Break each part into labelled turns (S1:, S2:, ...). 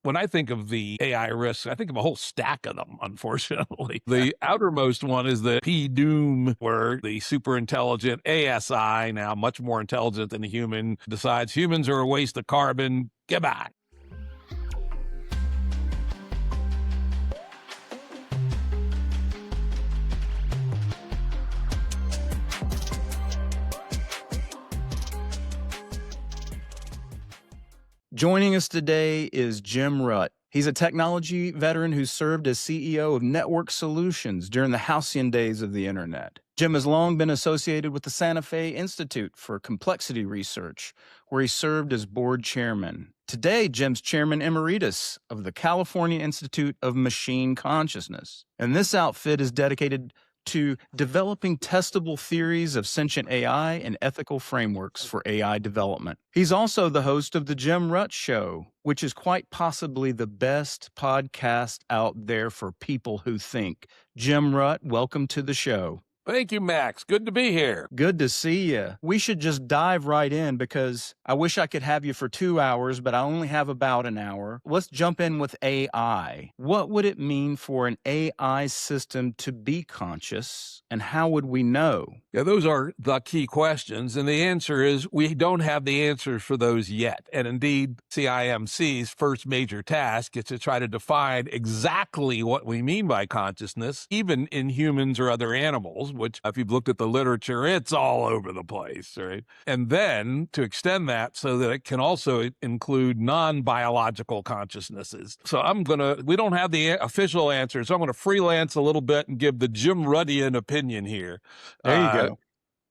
S1: When I think of the AI risks, I think of a whole stack of them, unfortunately. The outermost one is the P-doom, where the super intelligent ASI, now much more intelligent than a human, decides humans are a waste of carbon. Goodbye.
S2: Joining us today is Jim Rutt. He's a technology veteran who served as CEO of Network Solutions during the halcyon days of the Internet. Jim has long been associated with the Santa Fe Institute for Complexity Research, where he served as board chairman. Today, Jim's chairman emeritus of the California Institute of Machine Consciousness. And this outfit is dedicated to developing testable theories of sentient AI and ethical frameworks for AI development. He's also the host of The Jim Rutt Show, which is quite possibly the best podcast out there for people who think. Jim Rutt, welcome to the show.
S1: Thank you, Max. Good to be here.
S2: Good to see you. We should just dive right in because I wish I could have you for 2 hours, but I only have about an hour. Let's jump in with AI. What would it mean for an AI system to be conscious, and how would we know?
S1: Yeah, those are the key questions. And the answer is we don't have the answers for those yet. And indeed, CIMC's first major task is to try to define exactly what we mean by consciousness, even in humans or other animals, which if you've looked at the literature, it's all over the place, right? And then to extend that so that it can also include non-biological consciousnesses. So we don't have the official answer, so I'm going to freelance a little bit and give the Jim Ruttian opinion here.
S2: There you go.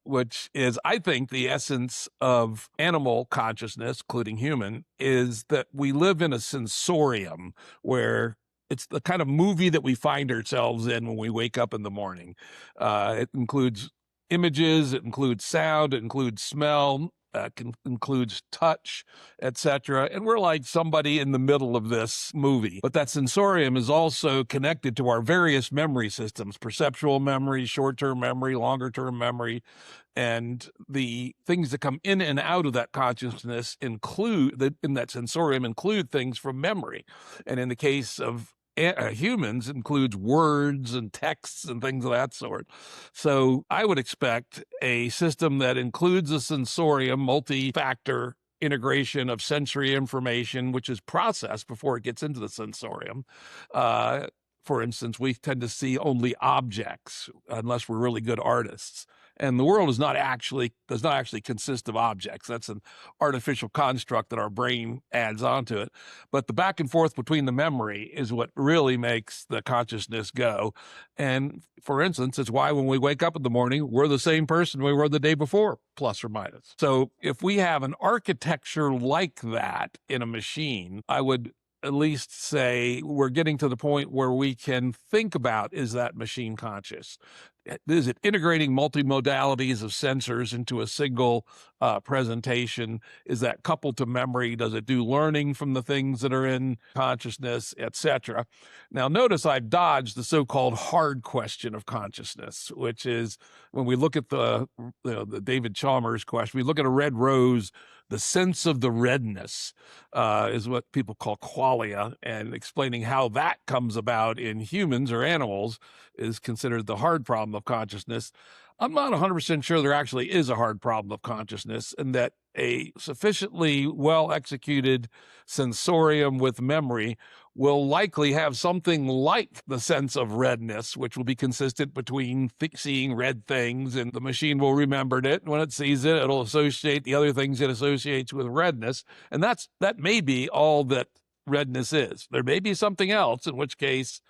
S1: Which is, I think, the essence of animal consciousness, including human, is that we live in a sensorium where it's the kind of movie that we find ourselves in when we wake up in the morning. It includes images, it includes sound, it includes smell, includes touch, etc. And we're like somebody in the middle of this movie. But that sensorium is also connected to our various memory systems: perceptual memory, short-term memory, longer-term memory. And the things that come in and out of that consciousness in that sensorium include things from memory. And in the case of humans, includes words and texts and things of that sort. So I would expect a system that includes a sensorium, multi-factor integration of sensory information, which is processed before it gets into the sensorium. For instance, we tend to see only objects unless we're really good artists. And the world does not actually consist of objects. That's an artificial construct that our brain adds onto it. But the back and forth between the memory is what really makes the consciousness go. And for instance, it's why when we wake up in the morning, we're the same person we were the day before, plus or minus. So if we have an architecture like that in a machine, I would at least say we're getting to the point where we can think about, is that machine conscious? Is it integrating multimodalities of sensors into a single presentation? Is that coupled to memory? Does it do learning from the things that are in consciousness, etc.? Now, notice I've dodged the so-called hard question of consciousness, which is when we look at the David Chalmers question, we look at a red rose, the sense of the redness is what people call qualia, and explaining how that comes about in humans or animals is considered the hard problem of consciousness. I'm not 100% sure there actually is a hard problem of consciousness, and that a sufficiently well-executed sensorium with memory will likely have something like the sense of redness, which will be consistent between seeing red things, and the machine will remember it. And when it sees it, it'll associate the other things it associates with redness. And that may be all that redness is. There may be something else, in which case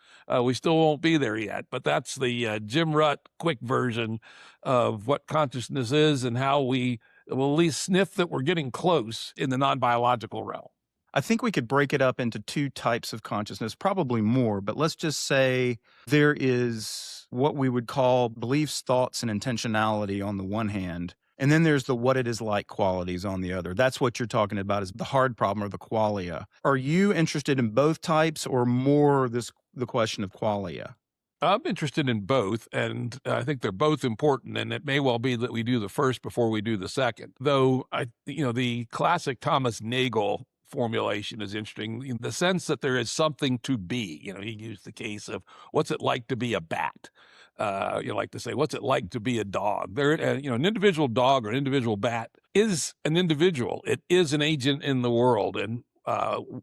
S1: we still won't be there yet. But that's the Jim Rutt quick version of what consciousness is and how we will at least sniff that we're getting close in the non-biological realm.
S2: I think we could break it up into two types of consciousness, probably more, but let's just say there is what we would call beliefs, thoughts, and intentionality on the one hand, and then there's the what it is like qualities on the other. That's what you're talking about, is the hard problem, or the qualia. Are you interested in both types, or more the question of qualia?
S1: I'm interested in both, and I think they're both important, and it may well be that we do the first before we do the second. Though, the classic Thomas Nagel formulation is interesting in the sense that there is something to be. He used the case of what's it like to be a bat. You like to say, what's it like to be a dog? An individual dog or an individual bat is an individual. It is an agent in the world. And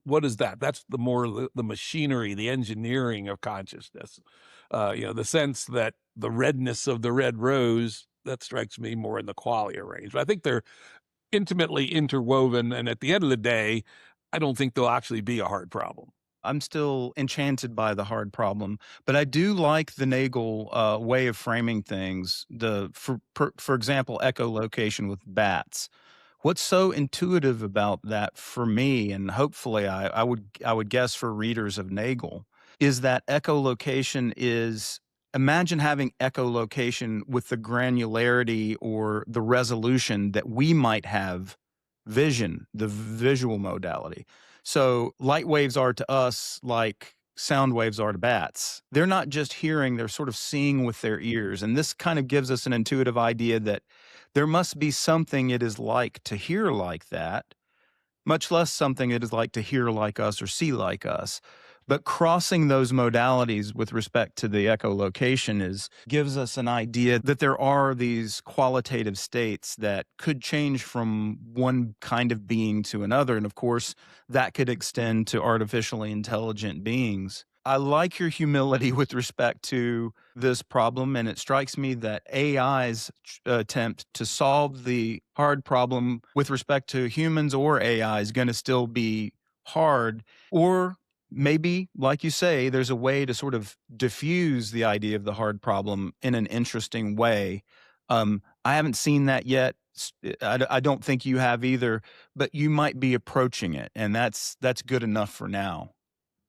S1: what is that? That's the machinery, the engineering of consciousness. The sense that the redness of the red rose, that strikes me more in the qualia range. But I think they're intimately interwoven. And at the end of the day, I don't think they'll actually be a hard problem.
S2: I'm still enchanted by the hard problem, but I do like the Nagel way of framing things. For example, echolocation with bats. What's so intuitive about that for me, and hopefully I would guess for readers of Nagel, is that echolocation is, imagine having echolocation with the granularity or the resolution that we might have vision, the visual modality. So light waves are to us like sound waves are to bats. They're not just hearing, they're sort of seeing with their ears. And this kind of gives us an intuitive idea that there must be something it is like to hear like that, much less something it is like to hear like us or see like us. But crossing those modalities with respect to the echolocation gives us an idea that there are these qualitative states that could change from one kind of being to another. And of course, that could extend to artificially intelligent beings. I like your humility with respect to this problem, and it strikes me that AI's attempt to solve the hard problem with respect to humans or AI is going to still be hard. Or maybe, like you say, there's a way to sort of diffuse the idea of the hard problem in an interesting way. I haven't seen that yet. I don't think you have either, but you might be approaching it, and that's good enough for now.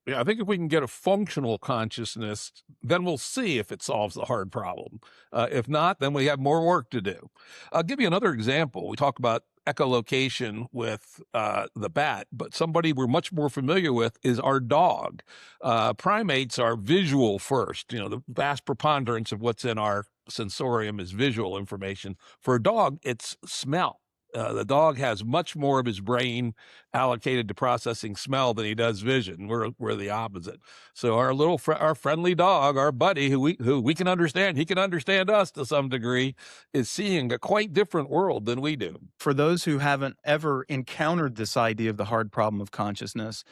S1: Yeah, I think if we can get a functional consciousness, then we'll see if it solves the hard problem. If not, then we have more work to do. I'll give you another example. We talk about echolocation with the bat, but somebody we're much more familiar with is our dog. Primates are visual first. The vast preponderance of what's in our sensorium is visual information. For a dog, it's smell. The dog has much more of his brain allocated to processing smell than he does vision. We're the opposite. So our friendly dog, our buddy, who we can understand, he can understand us to some degree, is seeing a quite different world than we do.
S2: For those who haven't ever encountered this idea of the hard problem of consciousness,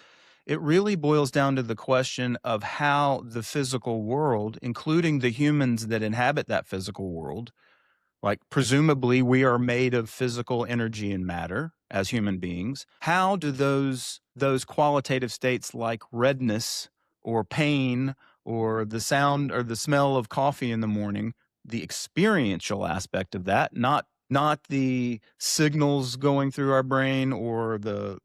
S2: it really boils down to the question of how the physical world, including the humans that inhabit that physical world, like presumably we are made of physical energy and matter as human beings. How do those qualitative states like redness or pain or the sound or the smell of coffee in the morning, the experiential aspect of that, not the signals going through our brain or the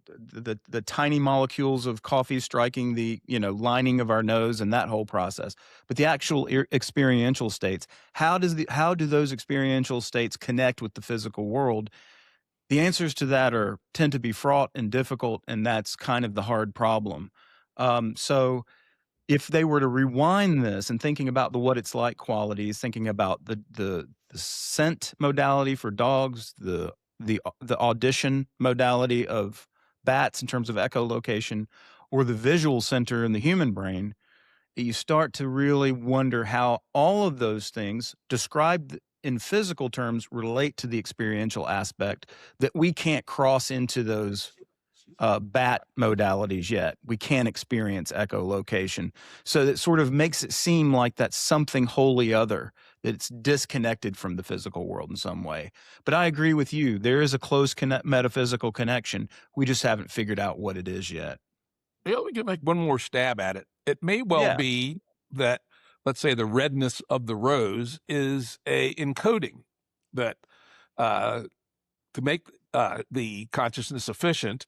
S2: tiny molecules of coffee striking the lining of our nose and that whole process, but the actual experiential states. How do those experiential states connect with the physical world? The answers to that tend to be fraught and difficult, and that's kind of the hard problem. So if they were to rewind this and thinking about the what it's like qualities, thinking about the scent modality for dogs, the audition modality of bats in terms of echolocation, or the visual center in the human brain, you start to really wonder how all of those things described in physical terms relate to the experiential aspect that we can't cross into those bat modalities yet. We can't experience echolocation. So that sort of makes it seem like that's something wholly other, that it's disconnected from the physical world in some way. But I agree with you. There is a close metaphysical connection. We just haven't figured out what it is yet.
S1: Yeah, we can make one more stab at it. It may well be that, let's say, the redness of the rose is a encoding that to make the consciousness efficient,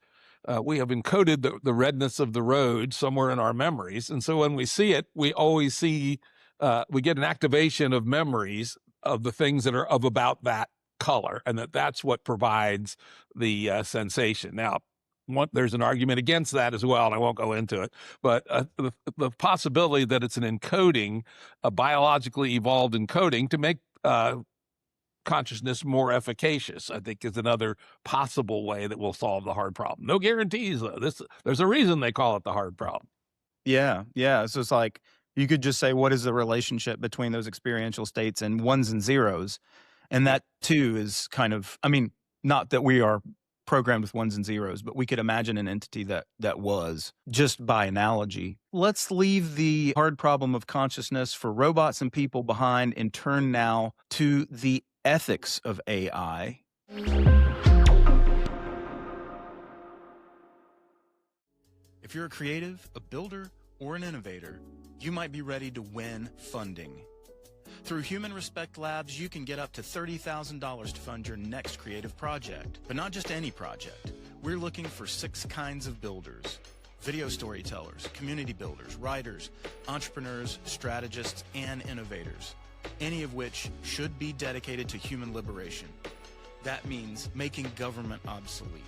S1: we have encoded the redness of the road somewhere in our memories. And so when we see it, we always see, we get an activation of memories of the things that are of about that color, and that's what provides the sensation. Now, there's an argument against that as well, and I won't go into it, but the possibility that it's an encoding, a biologically evolved encoding to make consciousness more efficacious, I think, is another possible way that we'll solve the hard problem. No guarantees, though. There's a reason they call it the hard problem.
S2: Yeah, yeah. So it's like you could just say, what is the relationship between those experiential states and ones and zeros? And
S1: Yeah.
S2: that too is kind of, I mean, not that we are programmed with ones and zeros, but we could imagine an entity that was just by analogy. Let's leave the hard problem of consciousness for robots and people behind and turn now to the ethics of AI. If you're a creative, a builder, or an innovator, you might be ready to win funding. Through Human Respect Labs, you can get up to $30,000 to fund your next creative project. But not just any project. We're looking for 6 kinds of builders: video storytellers, community builders, writers, entrepreneurs, strategists, and innovators, any of which should be dedicated to human liberation. That means making government obsolete.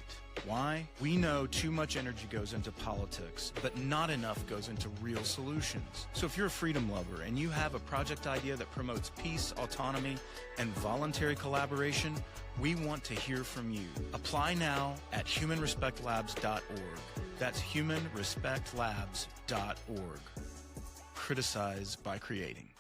S2: Why? We know too much energy goes into politics, but not enough goes into real solutions. So if you're a freedom lover and you have a project idea that promotes peace, autonomy, and voluntary collaboration, we want to hear from you. Apply now at humanrespectlabs.org. That's humanrespectlabs.org. Criticize by creating.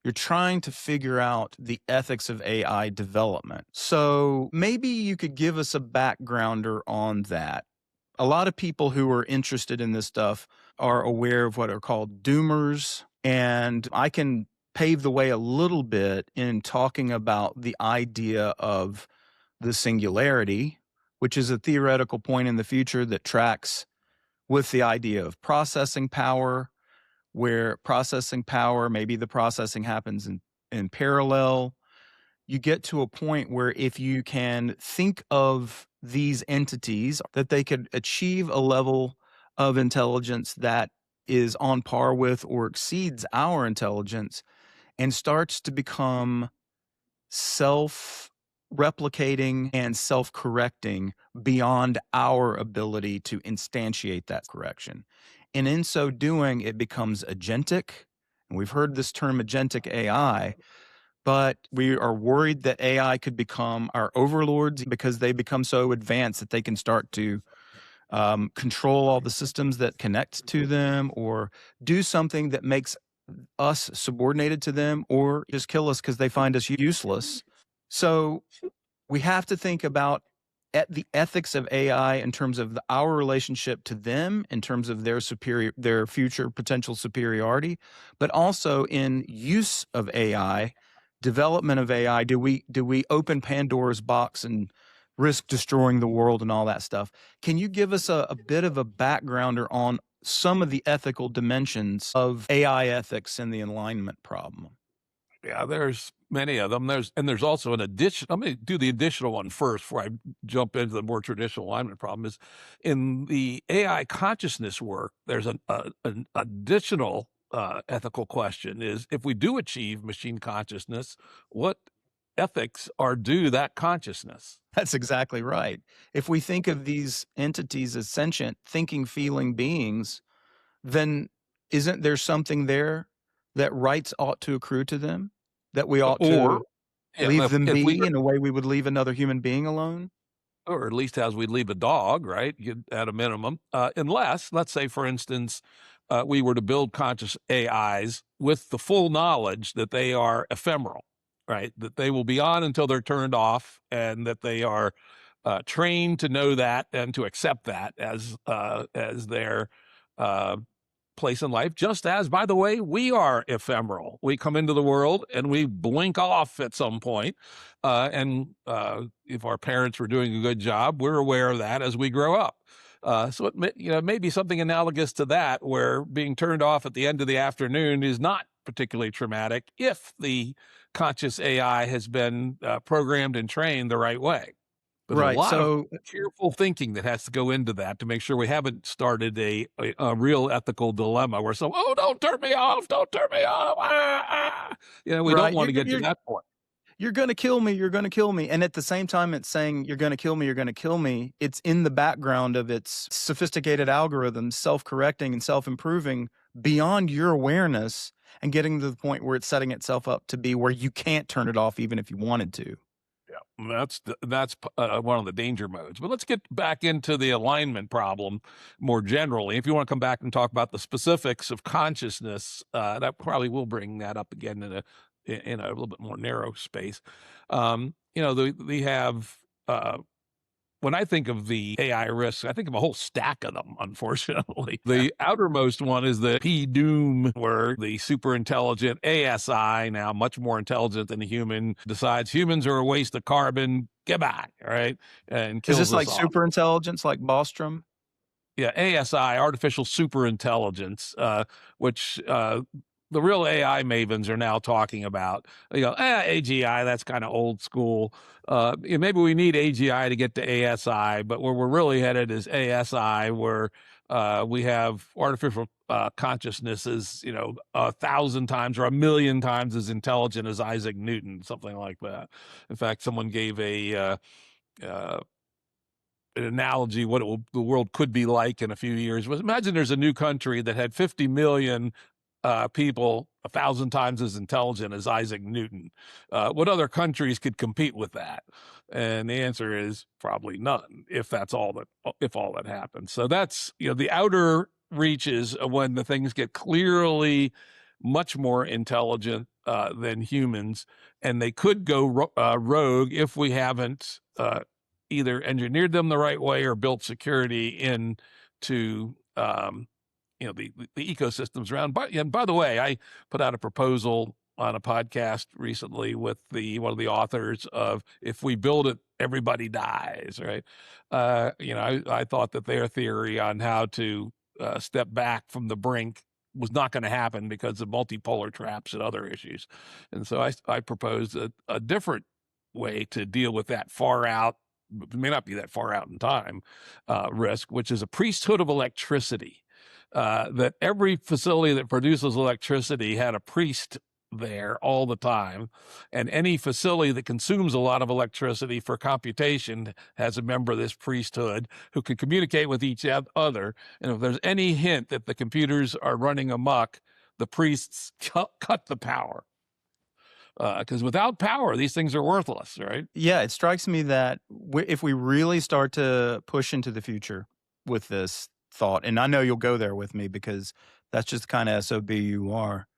S2: You're trying to figure out the ethics of AI development. So maybe you could give us a backgrounder on that. A lot of people who are interested in this stuff are aware of what are called doomers, and I can pave the way a little bit in talking about the idea of the singularity, which is a theoretical point in the future that tracks with the idea of processing power, where processing power, maybe the processing happens in parallel. You get to a point where if you can think of these entities, that they could achieve a level of intelligence that is on par with or exceeds our intelligence and starts to become self-replicating and self-correcting beyond our ability to instantiate that correction. And in so doing, it becomes agentic. And we've heard this term agentic AI, but we are worried that AI could become our overlords because they become so advanced that they can start to control all the systems that connect to them, or do something that makes us subordinated to them, or just kill us because they find us useless. So we have to think about the ethics of AI in terms of our relationship to them, in terms of their future potential superiority, but also in use of AI, development of AI. Do we open Pandora's box and risk destroying the world and all that stuff? Can you give us a bit of a backgrounder on some of the ethical dimensions of AI ethics and the alignment problem?
S1: Yeah, there's many of them. There's also an addition. Let me do the additional one first before I jump into the more traditional alignment problem. Is in the AI consciousness work, there's an additional ethical question: is if we do achieve machine consciousness, what ethics are due that consciousness?
S2: That's exactly right. If we think of these entities as sentient, thinking, feeling beings, then isn't there something there that rights ought to accrue to them? That we ought
S1: Or
S2: to
S1: yeah,
S2: leave them
S1: if we
S2: be in a way we would leave another human being alone?
S1: or at least as we leave a dog, right? At a minimum, unless, let's say, for instance, we were to build conscious AIs with the full knowledge that they are ephemeral, right? That they will be on until they're turned off, and that they are trained to know that and to accept that as their place in life, just as, by the way, we are ephemeral. We come into the world and we blink off at some point. And if our parents were doing a good job, we're aware of that as we grow up. So it may be something analogous to that, where being turned off at the end of the afternoon is not particularly traumatic if the conscious AI has been programmed and trained the right way. But there's a
S2: Right.
S1: lot of
S2: So
S1: careful thinking that has to go into that to make sure we haven't started a real ethical dilemma where oh, don't turn me off, don't turn me off. We don't
S2: right,
S1: want to get to that point.
S2: you're going to kill me, you're going to kill me. And at the same time, it's saying, you're going to kill me, you're going to kill me. It's in the background of its sophisticated algorithms, self-correcting and self-improving beyond your awareness and getting to the point where it's setting itself up to be where you can't turn it off even if you wanted to.
S1: Yeah, that's one of the danger modes. But let's get back into the alignment problem more generally. If you want to come back and talk about the specifics of consciousness, that probably will bring that up again in a little bit more narrow space. We have. When I think of the AI risks, I think of a whole stack of them, unfortunately. The outermost one is the P-doom, where the super intelligent ASI, now much more intelligent than a human, decides humans are a waste of carbon, goodbye, right? And
S2: Is
S1: kills
S2: this like
S1: us off.
S2: super intelligence, like Bostrom?
S1: Yeah, ASI, artificial superintelligence, which the real AI mavens are now talking about. AGI, that's kind of old school. Maybe we need AGI to get to ASI, but where we're really headed is ASI, where we have artificial consciousness is, 1,000 times or 1,000,000 times as intelligent as Isaac Newton, something like that. In fact, someone gave uh, an analogy what the world could be like in a few years was, imagine there's a new country that had 50 million people 1,000 times as intelligent as Isaac Newton. What other countries could compete with that? And the answer is probably none, if all that happens. So that's, the outer reaches of when the things get clearly much more intelligent than humans, and they could go rogue if we haven't either engineered them the right way or built security into the ecosystems around. And by the way, I put out a proposal on a podcast recently with one of the authors of, if we build it, everybody dies, right? I thought that their theory on how to step back from the brink was not going to happen because of multipolar traps and other issues. And so I proposed a different way to deal with that far out, it may not be that far out in time, risk, which is a priesthood of electricity. That every facility that produces electricity had a priest there all the time, and any facility that consumes a lot of electricity for computation has a member of this priesthood who can communicate with each other. And if there's any hint that the computers are running amok, the priests cut the power. Because without power, these things are worthless, right?
S2: Yeah, it strikes me that if we really start to push into the future with this thought, and I know you'll go there with me because that's just the kind of SOB you are.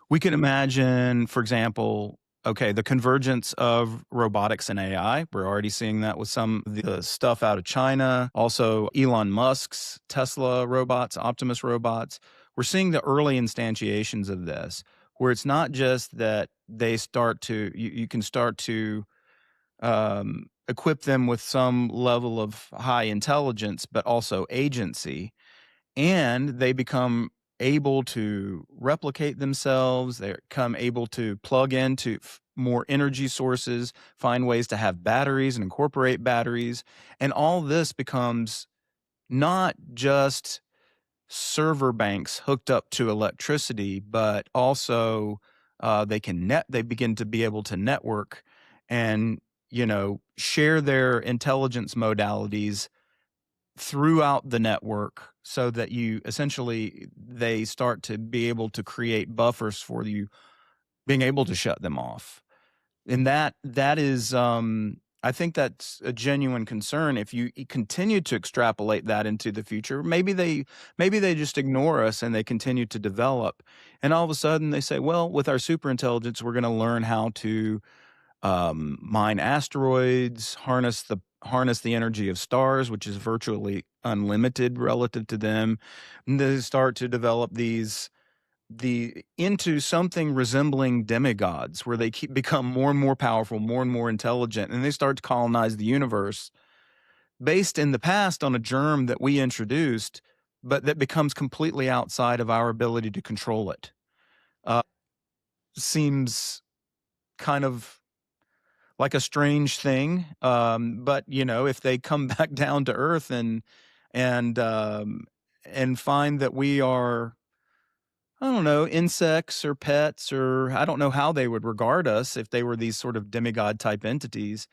S2: We can imagine, for example, okay, the convergence of robotics and AI. We're already seeing that with some of the stuff out of China. Also, Elon Musk's Tesla robots, Optimus robots. We're seeing the early instantiations of this, where it's not just that they start to, you can start to equip them with some level of high intelligence, but also agency, and they become able to replicate themselves. They become able to plug into more energy sources, find ways to have batteries and incorporate batteries. And all this becomes not just server banks hooked up to electricity, but also they begin to be able to network and, share their intelligence modalities throughout the network, so that they start to be able to create buffers for you being able to shut them off. And that is, I think that's a genuine concern. If you continue to extrapolate that into the future, maybe they just ignore us and they continue to develop, and all of a sudden they say, well, with our super intelligence, we're going to learn how to mine asteroids, harness the energy of stars, which is virtually unlimited relative to them. And they start to develop into something resembling demigods, where they become more and more powerful, more and more intelligent, and they start to colonize the universe based in the past on a germ that we introduced, but that becomes completely outside of our ability to control it. Seems kind of like a strange thing, but if they come back down to earth and find that we are, I don't know, insects or pets, or I don't know how they would regard us if they were these sort of demigod type entities.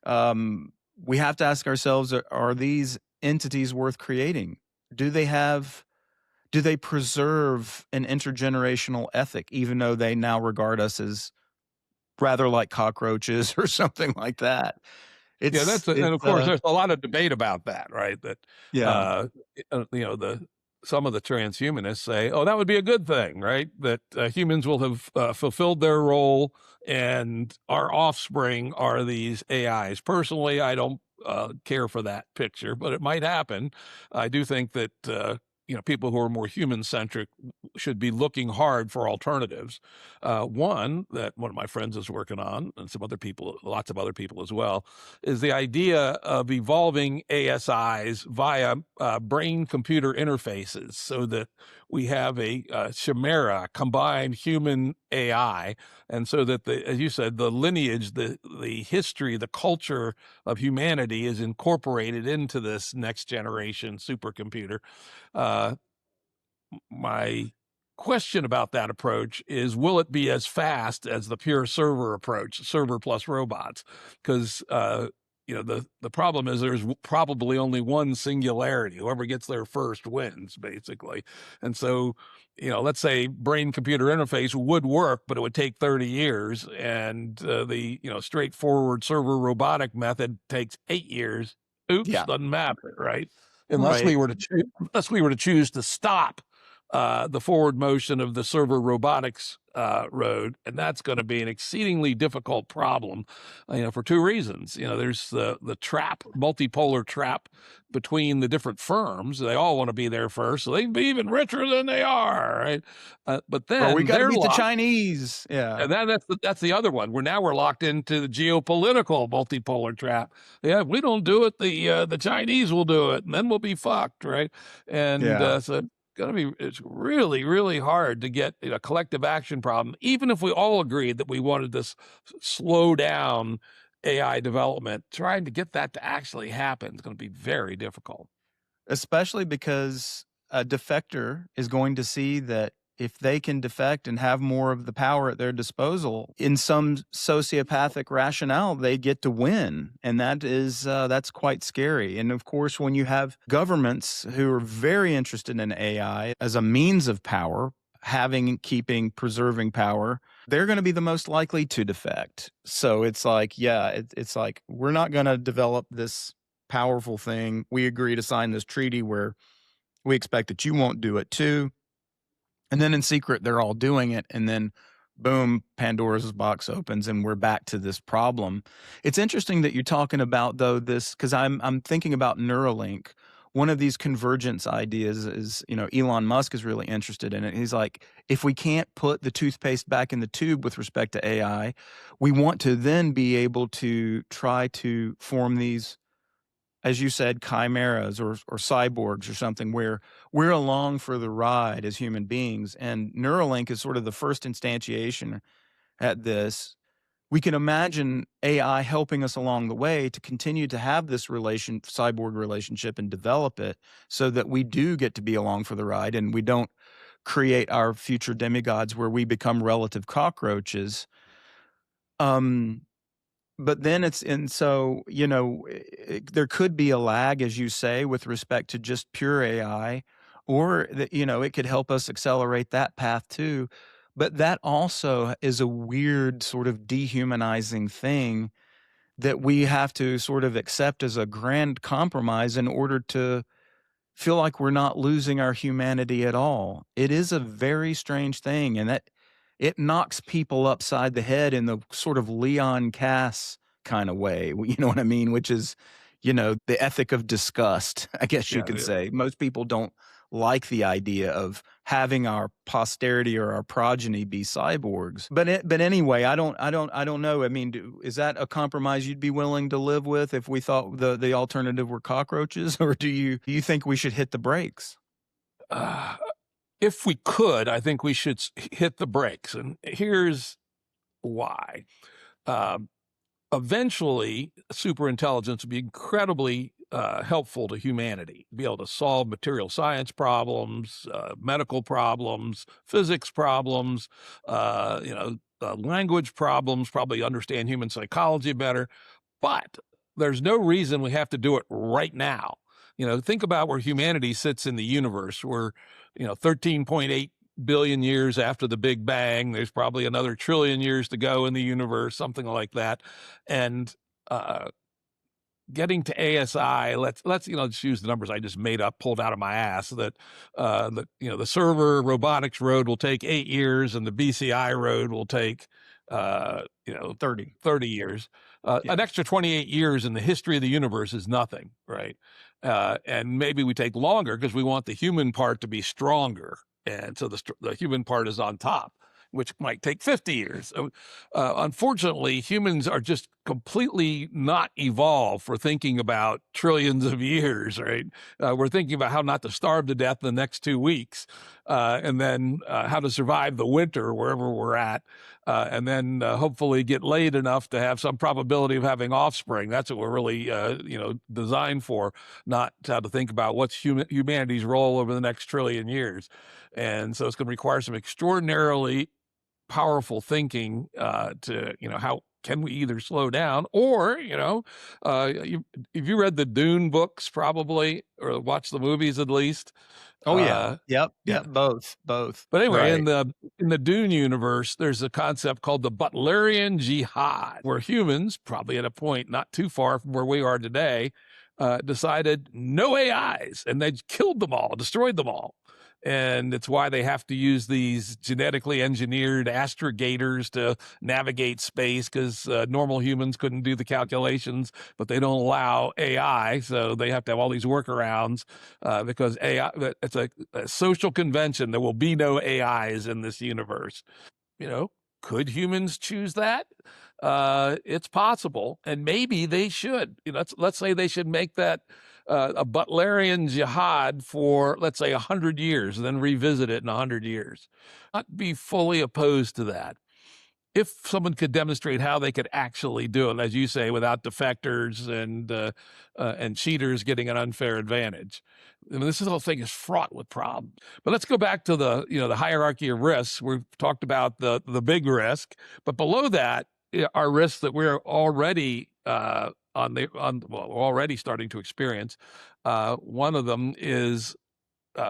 S2: We have to ask ourselves, are these entities worth creating? Do do they preserve an intergenerational ethic, even though they now regard us as rather like cockroaches or something like that?
S1: Yeah, and of course, there's a lot of debate about that, right? That,
S2: Yeah,
S1: uh, some of the transhumanists say, oh, that would be a good thing, right? That humans will have fulfilled their role and our offspring are these AIs. Personally, I don't care for that picture, but it might happen. I do think that, people who are more human centric should be looking hard for alternatives. One that one of my friends is working on, and some other people, lots of other people as well, is the idea of evolving ASIs via brain-computer interfaces, so that we have a chimera, combined human AI, and so that as you said, the lineage, the history, the culture of humanity is incorporated into this next generation supercomputer. Uh, my question about that approach is, will it be as fast as the pure server approach, server plus robots? Because the problem is there's probably only one singularity. Whoever gets there first wins, basically. And so, let's say brain computer interface would work, but it would take 30 years, and the straightforward server robotic method takes 8 years. Oops,
S2: yeah,
S1: doesn't matter, right?
S2: right.
S1: Unless we were to choose to stop the forward motion of the server robotics road, and that's going to be an exceedingly difficult problem, for two reasons. There's the trap, multipolar trap between the different firms. They all want to be there first, so they can be even richer than they are, right? But
S2: Or we
S1: then
S2: got to
S1: they're
S2: beat the
S1: locked.
S2: Chinese. Yeah,
S1: And that's the other one. We're locked into the geopolitical multipolar trap. Yeah, if we don't do it, the Chinese will do it, and then we'll be fucked, right? And
S2: yeah.
S1: so it's really, really hard to get a collective action problem, even if we all agreed that we wanted this slow down AI development. Trying to get that to actually happen is going to be very difficult.
S2: Especially because a defector is going to see that if they can defect and have more of the power at their disposal in some sociopathic rationale, they get to win. And that's quite scary. And of course, when you have governments who are very interested in AI as a means of power, having, keeping, preserving power, they're going to be the most likely to defect. So it's like, yeah, it's like, we're not going to develop this powerful thing. We agree to sign this treaty where we expect that you won't do it too. And then in secret, they're all doing it. And then boom, Pandora's box opens and we're back to this problem. It's interesting that you're talking about, though, this, because I'm thinking about Neuralink. One of these convergence ideas is, Elon Musk is really interested in it. He's like, if we can't put the toothpaste back in the tube with respect to AI, we want to then be able to try to form these, as you said, chimeras or cyborgs or something, where we're along for the ride as human beings. And Neuralink is sort of the first instantiation at this. We can imagine AI helping us along the way to continue to have this cyborg relationship and develop it so that we do get to be along for the ride and we don't create our future demigods where we become relative cockroaches. Um, but then there could be a lag, as you say, with respect to just pure AI, or that, it could help us accelerate that path too. But that also is a weird sort of dehumanizing thing that we have to sort of accept as a grand compromise in order to feel like we're not losing our humanity at all. It is a very strange thing, and that it knocks people upside the head in the sort of Leon Cass kind of way. You know what I mean? Which is, the ethic of disgust, I guess you
S1: Yeah,
S2: could say. Most people don't like the idea of having our posterity or our progeny be cyborgs. But anyway, I don't know. I mean, is that a compromise you'd be willing to live with if we thought the alternative were cockroaches, or do you think we should hit the brakes?
S1: uh, if we could, I think we should hit the brakes, and here's why. Um, Eventually, superintelligence will be incredibly helpful to humanity, be able to solve material science problems, medical problems, physics problems, language problems, probably understand human psychology better. But there's no reason we have to do it right now. Think about where humanity sits in the universe. We're, 13.8 billion years after the Big Bang. There's probably another trillion years to go in the universe, something like that. And uh, getting to ASI, let's just use the numbers I just made up, pulled out of my ass. That the server robotics road will take 8 years, and the BCI road will take 30 years.
S2: Yeah.
S1: An extra 28 years in the history of the universe is nothing, right? And maybe we take longer because we want the human part to be stronger, and so the human part is on top, which might take 50 years. So, unfortunately, humans are just completely not evolved for thinking about trillions of years, right? We're thinking about how not to starve to death in the next 2 weeks, and then how to survive the winter wherever we're at, and then hopefully get laid enough to have some probability of having offspring. That's what we're really, designed for, not how to think about what's humanity's role over the next trillion years. And so it's going to require some extraordinarily powerful thinking how can we either slow down or if you read the Dune books probably, or watched the movies at least.
S2: Oh yeah. Yep.
S1: Yeah.
S2: Both.
S1: But anyway,
S2: Right.
S1: in the Dune universe, there's a concept called the Butlerian Jihad, where humans, probably at a point not too far from where we are today, decided no AIs, and they killed them all, destroyed them all. And it's why they have to use these genetically engineered astrogators to navigate space, because normal humans couldn't do the calculations, but they don't allow AI. So they have to have all these workarounds because AI, it's a social convention. There will be no AIs in this universe. Could humans choose that? It's possible, and maybe they should. Let's say they should make that a Butlerian jihad for, let's say, 100 years, and then revisit it in 100 years. Not be fully opposed to that. If someone could demonstrate how they could actually do it, as you say, without defectors and cheaters getting an unfair advantage. I mean, this whole thing is fraught with problems. But let's go back to the hierarchy of risks. We've talked about the big risk, but below that are risks that we're already already starting to experience. One of them is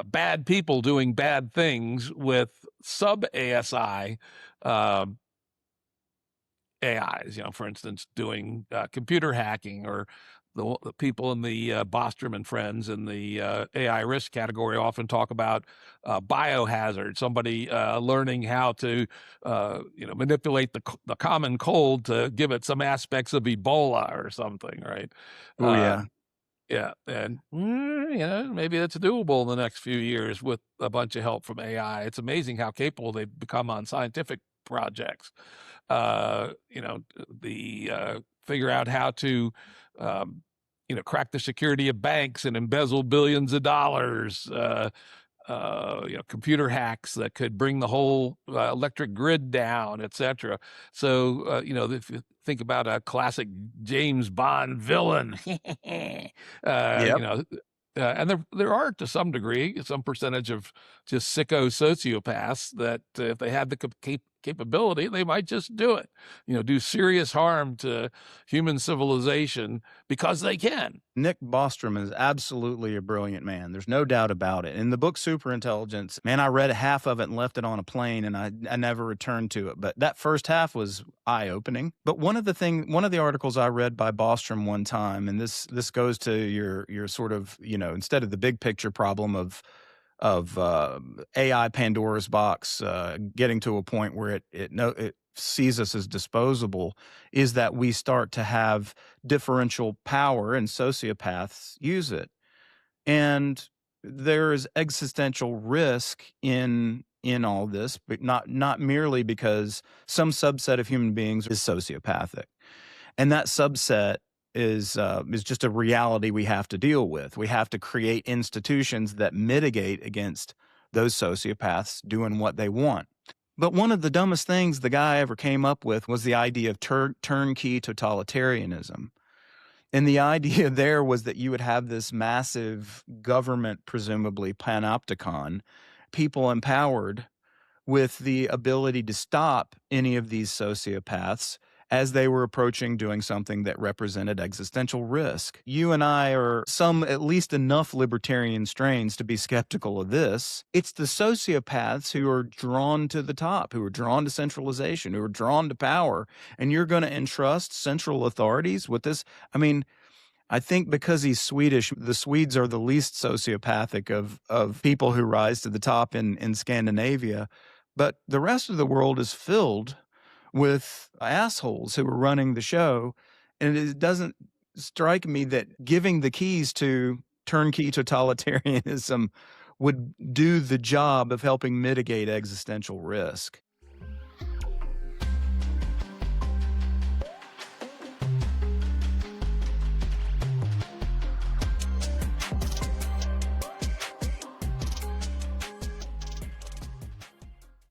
S1: bad people doing bad things with sub ASI AIs, for instance, doing computer hacking, or the people in the Bostrom and Friends in the AI risk category often talk about biohazard, somebody learning how to, manipulate the common cold to give it some aspects of Ebola or something, right?
S2: Oh yeah.
S1: Yeah, and maybe that's doable in the next few years with a bunch of help from AI. It's amazing how capable they've become on scientific projects. Figure out how to, crack the security of banks and embezzle billions of dollars. Computer hacks that could bring the whole electric grid down, etc. So, if you think about a classic James Bond villain,
S2: Yep.
S1: and there are, to some degree, some percentage of just sicko sociopaths that if they had the capability, they might just do it, do serious harm to human civilization because they can.
S2: Nick Bostrom is absolutely a brilliant man. There's no doubt about it. In the book Superintelligence, man, I read half of it and left it on a plane, and I never returned to it. But that first half was eye-opening. But one of the articles I read by Bostrom one time, and this goes to your sort of, instead of the big picture problem of AI Pandora's box getting to a point where it sees us as disposable, is that we start to have differential power and sociopaths use it. And there is existential risk in all this, but not merely because some subset of human beings is sociopathic. And that subset is just a reality we have to deal with. We have to create institutions that mitigate against those sociopaths doing what they want. But one of the dumbest things the guy ever came up with was the idea of turnkey totalitarianism. And the idea there was that you would have this massive government, presumably panopticon, people empowered with the ability to stop any of these sociopaths as they were approaching doing something that represented existential risk. You and I are some at least enough libertarian strains to be skeptical of this. It's the sociopaths who are drawn to the top, who are drawn to centralization, who are drawn to power, and you're going to entrust central authorities with this. I mean, I think because he's Swedish, the Swedes are the least sociopathic of people who rise to the top in Scandinavia. But the rest of the world is filled with assholes who are running the show. And it doesn't strike me that giving the keys to turnkey totalitarianism would do the job of helping mitigate existential risk.